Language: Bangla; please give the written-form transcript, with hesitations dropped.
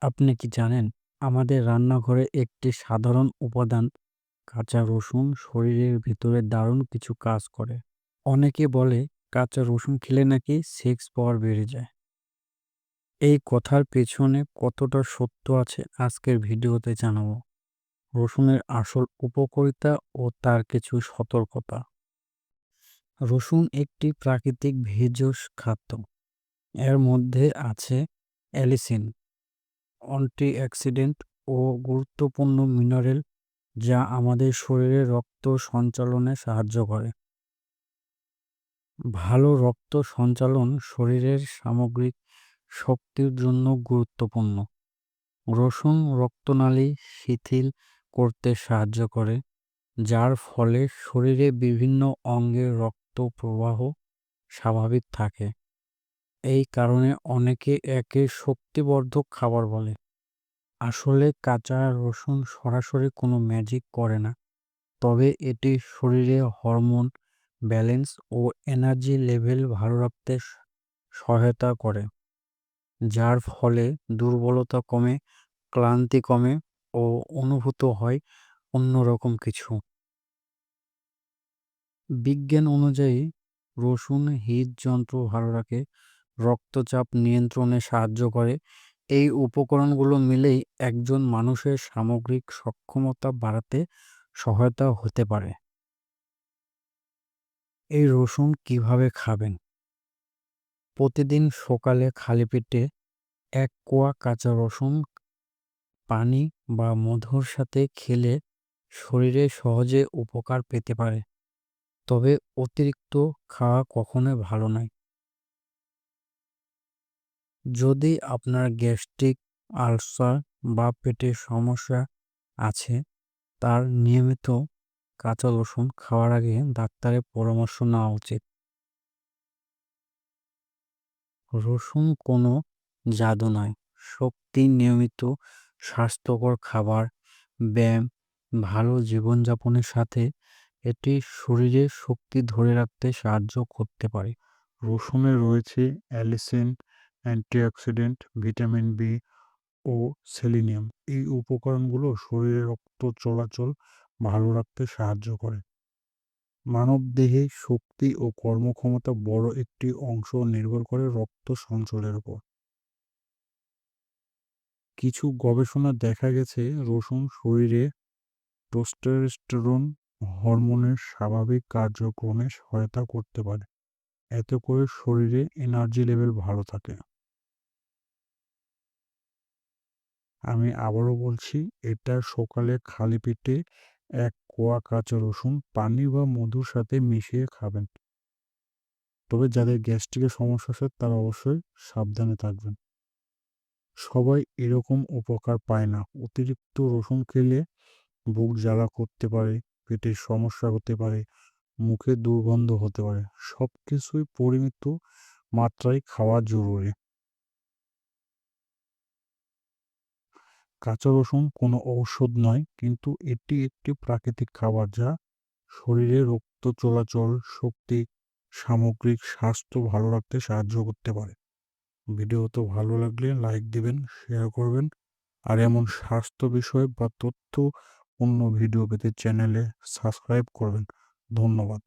আপনি কি জানেন আমাদের রান্নাঘরে একটি সাধারণ উপাদান কাঁচা রসুন শরীরের ভিতরে দারুণ কিছু কাজ করে। অনেকে বলে কাঁচা রসুন খেলে নাকি সেক্স পাওয়ার বেড়ে যায়। এই কথার পেছনে কতটা সত্য আছে আজকের ভিডিওতে জানাবো। রসুনের আসল উপকারিতা ও তার কিছু সতর্কতা। রসুন একটি প্রাকৃতিক ভেষজ খাদ্য। এর মধ্যে আছে অ্যালিসিন, অ্যান্টিঅক্সিডেন্ট ও গুরুত্বপূর্ণ মিনারেল যা আমাদের শরীরে রক্ত সঞ্চালনে সাহায্য করে। ভালো রক্ত সঞ্চালন শরীরের সামগ্রিক শক্তির জন্য গুরুত্বপূর্ণ। রসুন রক্তনালী শিথিল করতে সাহায্য করে, যার ফলে শরীরে বিভিন্ন অঙ্গে রক্ত প্রবাহ স্বাভাবিক থাকে। এই কারণে অনেকে একে শক্তিবর্ধক খাবার বলে। আসলে কাঁচা রসুন সরাসরি কোনো ম্যাজিক করে না, তবে এটি শরীরে হরমোন ব্যালেন্স ও এনার্জি লেভেল ভালো রাখতে সহায়তা করে, যার ফলে দুর্বলতা কমে, ক্লান্তি কমে ও অনুভূত হয় অন্যরকম কিছু। বিজ্ঞান অনুযায়ী রসুন হৃদযন্ত্র ভালো রাখে, রক্তচাপ নিয়ন্ত্রণে সাহায্য করে। এই উপকরণগুলো মিলেই একজন মানুষের সামগ্রিক সক্ষমতা বাড়াতে সহায়তা হতে পারে। এই রসুন কিভাবে খাবেন? প্রতিদিন সকালে খালি পেটে ১ কোয়া কাঁচা রসুন পানি বা মধুর সাথে খেলে শরীরে সহজে উপকার পেতে পারে। তবে অতিরিক্ত খাওয়া কখনোই ভালো নয়। যদি আপনার গ্যাস্ট্রিক, আলসার বা পেটের সমস্যা আছে, তার নিয়মিত কাঁচা রসুন খাওয়ার আগে ডাক্তারের পরামর্শ নেওয়া উচিত। রসুন কোনো জাদু নয়। শক্তি, নিয়মিত স্বাস্থ্যকর খাবার, ব্যায়াম, ভালো জীবনযাপনের সাথে এটি শরীরে শক্তি ধরে রাখতে সাহায্য করতে পারে। রসুনে রয়েছে অ্যালিসিন, অ্যান্টিঅক্সিডেন্ট, ভিটামিন বি ও সেলিনিয়াম। এই উপকরণগুলো শরীরে রক্ত চলাচল ভালো রাখতে সাহায্য করে। মানবদেহে শক্তি ও কর্মক্ষমতা বড় একটি অংশ নির্ভর করে রক্ত সঞ্চালনের উপর। কিছু গবেষণায় দেখা গেছে রসুন শরীরে টেস্টোস্টেরন হরমোনের স্বাভাবিক কার্যক্রমে সহায়তা করতে পারে। এতে করে শরীরে এনার্জি লেভেল ভালো থাকে। আমি আবারও বলছি, এটা সকালে খালি পেটে ১ কোয়া কাঁচা রসুন পানি বা মধুর সাথে মিশিয়ে খাবেন। তবে যাদের গ্যাস্ট্রিকের সমস্যা আছে তারা অবশ্যই সাবধানে থাকবেন। সবাই এরকম উপকার পায় না। অতিরিক্ত রসুন খেলে বুক জ্বালা করতে পারে, পেটের সমস্যা হতে পারে, মুখে দুর্গন্ধ হতে পারে। সবকিছুই পরিমিত মাত্রায় খাওয়া জরুরি। কাঁচা রসুন কোনো ঔষধ নয়, কিন্তু এটি একটি প্রাকৃতিক খাবার যা শরীরে রক্ত চলাচল, শক্তি, সামগ্রিক স্বাস্থ্য ভালো রাখতে সাহায্য করতে পারে। ভিডিওটি ভালো লাগলে লাইক দিবেন, শেয়ার করবেন আর এমন স্বাস্থ্য বিষয় বা তথ্যপূর্ণ ভিডিও পেতে চ্যানেলে সাবস্ক্রাইব করবেন। ধন্যবাদ।